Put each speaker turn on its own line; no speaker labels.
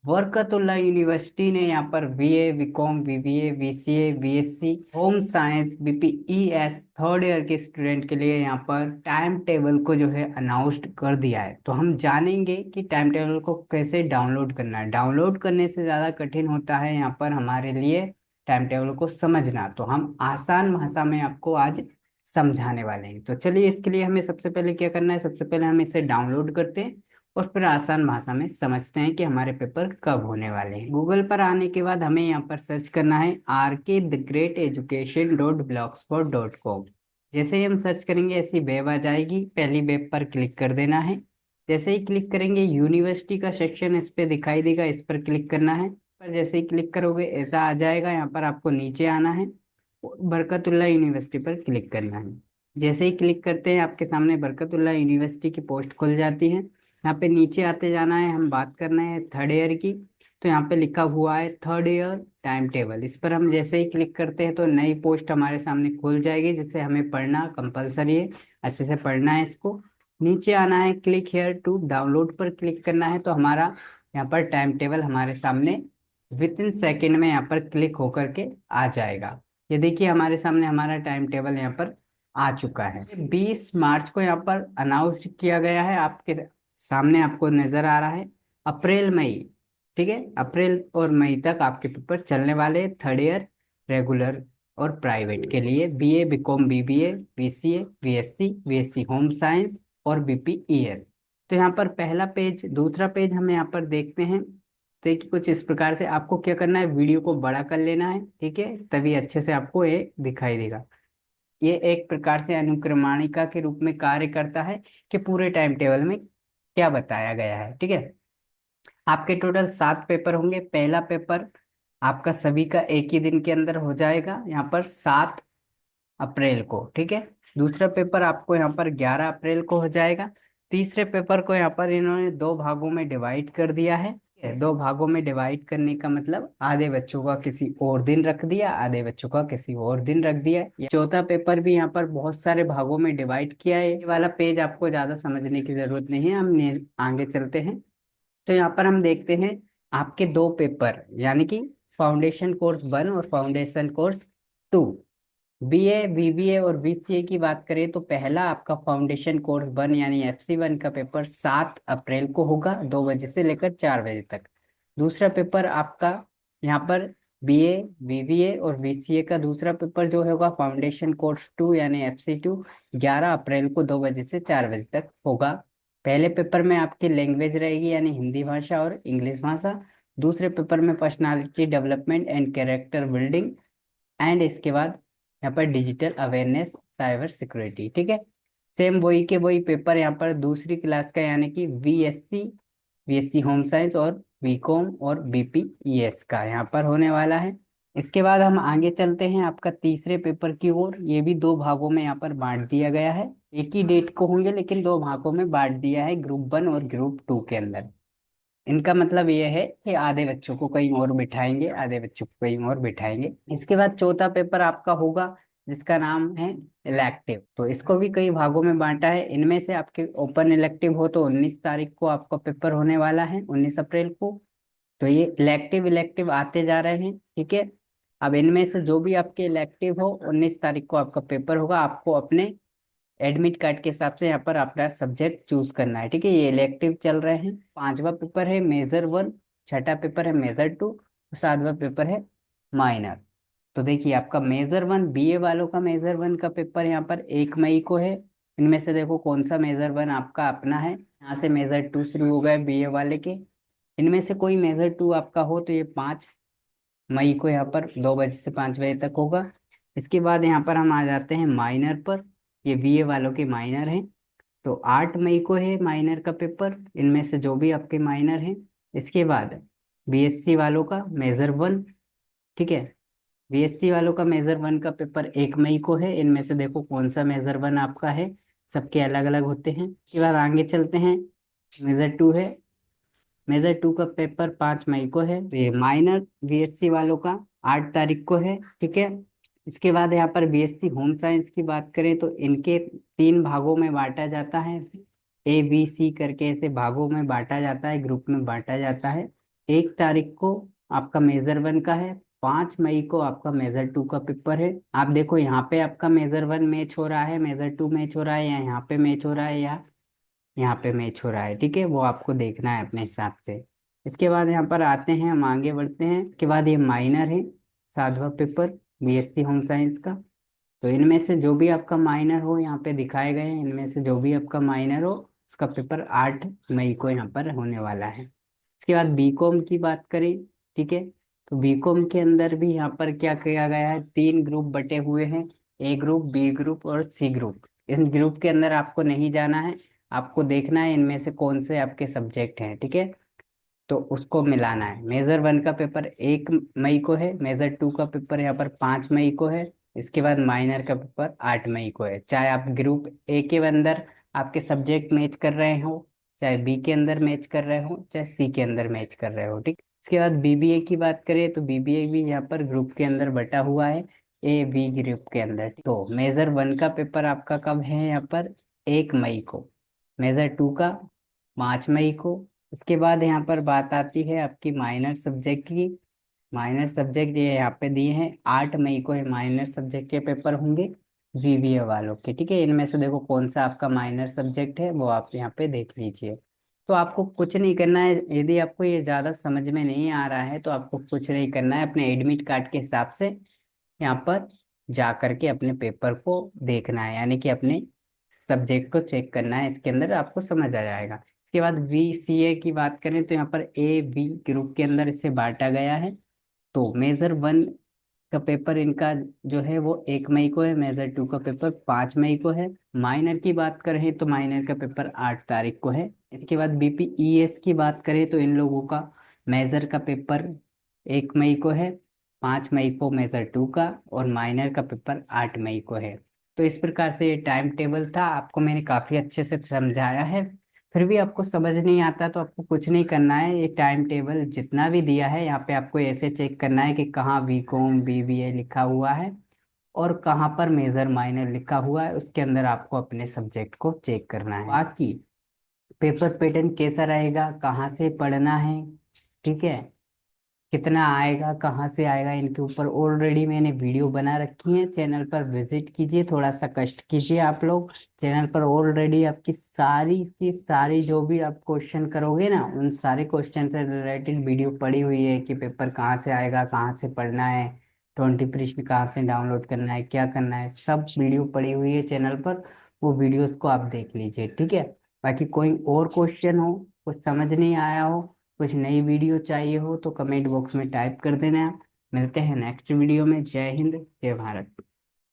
Barkatullah university ने यहाँ पर BA, BCom, BBA, BCA, BSc, home science, BPES third year के स्टूडेंट के लिए यहाँ पर टाइम टेबल को जो है अनाउंस्ड कर दिया है। तो हम जानेंगे कि टाइम टेबल को कैसे डाउनलोड करना है। डाउनलोड करने से ज़्यादा कठिन होता है यहाँ पर हमारे लिए टाइम टेबल को समझना। तो हम आसान भाषा में आपको आज समझाने वाले हैं। तो चलिए, इसके लिए हमें सबसे पहले क्या करना है, सबसे पहले हम इसे डाउनलोड करते हैं और फिर आसान भाषा में समझते हैं कि हमारे पेपर कब होने वाले हैं। गूगल पर आने के बाद हमें यहाँ पर सर्च करना है rk-the-great-education.blogspot.com। जैसे ही हम सर्च करेंगे ऐसी वेब आ जाएगी, पहली वेब पर क्लिक कर देना है। जैसे ही क्लिक करेंगे यूनिवर्सिटी का सेक्शन इस पे दिखाई देगा, इस पर क्लिक करना है। पर जैसे ही क्लिक करोगे ऐसा आ जाएगा, यहाँ पर आपको नीचे आना है, बरकतुल्ला यूनिवर्सिटी पर क्लिक करना है। जैसे ही क्लिक करते हैं आपके सामने बरकतुल्ला यूनिवर्सिटी की पोस्ट खुल जाती है। यहाँ पे नीचे आते जाना है, हम बात करना है थर्ड ईयर की। तो यहाँ पे लिखा हुआ है थर्ड ईयर टाइम टेबल, इस पर हम जैसे ही क्लिक करते हैं तो नई पोस्ट हमारे सामने खुल जाएगी, जिसे हमें पढ़ना कंपलसरी है, अच्छे से पढ़ना है इसको। नीचे आना है, क्लिक हेयर टू डाउनलोड पर क्लिक करना है, तो हमारा यहाँ पर टाइम टेबल हमारे सामने विद इन सेकेंड में यहाँ पर क्लिक होकर के आ जाएगा। ये देखिए हमारे सामने हमारा टाइम टेबल यहाँ पर आ चुका है। 20 मार्च को यहाँ पर अनाउंस किया गया है, आपके सामने आपको नजर आ रहा है अप्रैल मई। ठीक है, अप्रैल और मई तक आपके पेपर चलने वाले हैं थर्ड ईयर रेगुलर और प्राइवेट के लिए, BA, BCom, BBA, BCA, BSc, BSc home science और बीपीईएस। तो यहाँ पर पहला पेज, दूसरा पेज हम यहाँ पर देखते हैं। तो देखिए कुछ इस प्रकार से आपको क्या करना है, वीडियो को बड़ा कर लेना है, ठीक है, तभी अच्छे से आपको ये दिखाई देगा। ये एक प्रकार से अनुक्रमणिका के रूप में कार्य करता है कि पूरे टाइम टेबल में क्या बताया गया है। ठीक है, आपके टोटल 7 पेपर होंगे। पहला पेपर आपका सभी का एक ही दिन के अंदर हो जाएगा, यहाँ पर 7 अप्रैल को। ठीक है, दूसरा पेपर आपको यहाँ पर 11 अप्रैल को हो जाएगा। तीसरे पेपर को यहाँ पर इन्होंने 2 भागों में डिवाइड कर दिया है। ठीक है, 2 भागों में डिवाइड करने का मतलब आधे बच्चों का किसी और दिन रख दिया, आधे बच्चों का किसी और दिन रख दिया। ये चौथा पेपर भी यहाँ पर बहुत सारे भागों में डिवाइड किया है। ये वाला पेज आपको ज्यादा समझने की जरूरत नहीं है, हम आगे चलते हैं। तो यहाँ पर हम देखते हैं आपके 2 पेपर, यानी कि फाउंडेशन कोर्स 1 और फाउंडेशन कोर्स 2। बीए, बीबीए और बीसीए की बात करें तो पहला आपका फाउंडेशन कोर्स 1 यानी FC1 का पेपर 7 अप्रैल को होगा, 2 बजे से लेकर 4 बजे तक। दूसरा पेपर आपका यहाँ पर बीए, बीबीए और बीसीए का दूसरा पेपर जो होगा फाउंडेशन कोर्स 2 यानी FC2, 11 अप्रैल को 2 बजे से 4 बजे तक होगा। पहले पेपर में आपकी लैंग्वेज रहेगी यानी हिंदी भाषा और इंग्लिश भाषा। दूसरे पेपर में personality development and character building, and इसके बाद यहाँ पर डिजिटल अवेयरनेस, साइबर सिक्योरिटी। ठीक है, सेम वही के वही पेपर यहाँ पर दूसरी क्लास का यानी कि बीएससी, बीएससी होम साइंस और बीकॉम और बीपीईएस का यहाँ पर होने वाला है। इसके बाद हम आगे चलते हैं आपका तीसरे पेपर की ओर। ये भी 2 भागों में यहाँ पर बांट दिया गया है, एक ही डेट को होंगे लेकिन 2 भागों में बांट दिया है, ग्रुप 1 और ग्रुप 2 के अंदर। इनका मतलब ये है कि आधे बच्चों को कहीं और बिठाएंगे, आधे बच्चों को कहीं और बिठाएंगे। इसके बाद चौथा पेपर आपका होगा जिसका नाम है इलेक्टिव। तो इसको भी कई भागों में बांटा है। इनमें से आपके ओपन इलेक्टिव हो तो 19 तारीख को आपका पेपर होने वाला है, 19 अप्रैल को। तो ये इलेक्टिव इलेक्टिव आते जा रहे हैं। ठीक है, अब इनमें से जो भी आपके इलेक्टिव हो 19 तारीख को आपका पेपर होगा, आपको अपने एडमिट कार्ड के हिसाब से यहाँ पर अपना सब्जेक्ट चूज करना है। ठीक है, ये इलेक्टिव चल रहे हैं। पांचवा पेपर है मेजर 1, छठा पेपर है मेजर 2, सातवां पेपर है माइनर। तो देखिए आपका मेजर 1, बीए वालों का मेजर 1 का पेपर यहाँ पर 1 मई को है। इनमें से देखो कौन सा मेजर 1 आपका अपना है, यहाँ से मेजर 2 शुरू हो गए बीए वाले के। इनमें से कोई मेजर 2 आपका हो तो ये 5 मई को यहाँ पर 2 बजे से 5 बजे तक होगा। इसके बाद यहाँ पर हम आ जाते हैं माइनर पर। ये बीए वालों के माइनर हैं, तो 8 मई को है माइनर का पेपर, इनमें से जो भी आपके माइनर हैं। इसके बाद बीएससी वालों का मेजर 1। ठीक है, बीएससी वालों का मेजर 1 का पेपर 1 मई को है। इनमें से देखो कौन सा मेजर 1 आपका है, सबके अलग अलग होते हैं। इसके बाद आगे चलते हैं, मेजर 2 है। मेजर 2 का पेपर 5 मई को है। तो ये माइनर बीएससी वालों का 8 तारीख को है। ठीक है, इसके बाद यहाँ पर बीएससी होम साइंस की बात करें तो इनके 3 भागों में बांटा जाता है, A B C करके ऐसे भागों में बांटा जाता है, ग्रुप में बांटा जाता है। 1 तारीख को आपका मेजर 1 का है, 5 मई को आपका मेजर 2 का पेपर है। आप देखो यहाँ पे आपका मेजर 1 मैच हो रहा है, मेजर 2 मैच हो रहा है, या यहाँ पे मैच हो रहा है, या यहाँ पे मैच हो रहा है। ठीक है, वो आपको देखना है अपने हिसाब से। इसके बाद यहाँ पर आते हैं, हम आगे बढ़ते हैं। इसके बाद ये माइनर है, 7वां पेपर, बीएससी होम साइंस का। तो इनमें से जो भी आपका माइनर हो यहाँ पे दिखाए गए हैं, इनमें से जो भी आपका माइनर हो उसका पेपर 8 मई को यहाँ पर होने वाला है। इसके बाद बीकॉम की बात करें, ठीक है, तो बीकॉम के अंदर भी यहाँ पर क्या किया गया है, 3 ग्रुप बटे हुए हैं, ए ग्रुप, बी ग्रुप और सी ग्रुप। इन ग्रुप के अंदर आपको नहीं जाना है, आपको देखना है इनमें से कौन से आपके सब्जेक्ट हैं। ठीक है, तो उसको मिलाना है। मेजर 1 का पेपर 1 मई को है, मेजर 2 का पेपर यहाँ पर 5 मई को है। इसके बाद माइनर का पेपर 8 मई को है। चाहे आप ग्रुप ए के अंदर आपके सब्जेक्ट मैच कर रहे हो, चाहे बी के अंदर मैच कर रहे हो, चाहे सी के अंदर मैच कर रहे हो। ठीक, इसके बाद बीबीए की बात करें तो बीबीए भी यहाँ पर ग्रुप के अंदर बटा हुआ है, ए बी ग्रुप के अंदर। तो मेजर 1 का पेपर आपका कब है, यहाँ पर 1 मई को, मेजर 2 का 5 मई को। इसके बाद यहाँ पर बात आती है आपकी माइनर सब्जेक्ट की। माइनर सब्जेक्ट ये यहाँ पे दिए हैं, 8 मई को है माइनर सब्जेक्ट के पेपर होंगे बीबीए वालों के। ठीक है, इनमें से देखो कौन सा आपका माइनर सब्जेक्ट है वो आप यहाँ पे देख लीजिए। तो आपको कुछ नहीं करना है, यदि आपको ये ज़्यादा समझ में नहीं आ रहा है तो आपको कुछ नहीं करना है, अपने एडमिट कार्ड के हिसाब से यहाँ पर जा करके अपने पेपर को देखना है, यानी कि अपने सब्जेक्ट को चेक करना है। इसके अंदर आपको समझ आ जाएगा। इसके बाद VCA की बात करें तो यहाँ पर ए बी ग्रुप के अंदर इसे बांटा गया है। तो मेजर 1 का पेपर इनका जो है वो 1 मई को है, मेजर 2 का पेपर 5 मई को है। माइनर की बात करें तो माइनर का पेपर 8 तारीख को है। इसके बाद BPES की बात करें तो इन लोगों का मेजर का पेपर 1 मई को है, 5 मई को मेजर 2 का, और माइनर का पेपर 8 मई को है। तो इस प्रकार से ये टाइम टेबल था, आपको मैंने काफी अच्छे से समझाया है। फिर भी आपको समझ नहीं आता तो आपको कुछ नहीं करना है, ये टाइम टेबल जितना भी दिया है यहाँ पे आपको ऐसे चेक करना है कि कहाँ बीकॉम बीबीए लिखा हुआ है और कहाँ पर मेजर माइनर लिखा हुआ है, उसके अंदर आपको अपने सब्जेक्ट को चेक करना है। बाकी पेपर पैटर्न कैसा रहेगा, कहाँ से पढ़ना है, ठीक है, कितना आएगा, कहाँ से आएगा, इनके ऊपर ऑलरेडी मैंने वीडियो बना रखी है। चैनल पर विजिट कीजिए, थोड़ा सा कष्ट कीजिए आप लोग। चैनल पर ऑलरेडी आपकी सारी की सारी जो भी आप क्वेश्चन करोगे ना, उन सारे क्वेश्चन से रिलेटेड वीडियो पड़ी हुई है कि पेपर कहाँ से आएगा, कहाँ से पढ़ना है, 20 प्रश्न कहाँ से डाउनलोड करना है, क्या करना है, सब वीडियो पड़ी हुई है चैनल पर। वो वीडियोस को आप देख लीजिए, ठीक है। बाकी कोई और क्वेश्चन हो, कुछ समझ नहीं आया हो, कुछ नई वीडियो चाहिए हो तो कमेंट बॉक्स में टाइप कर देना। मिलते हैं नेक्स्ट वीडियो में। जय हिंद, जय भारत।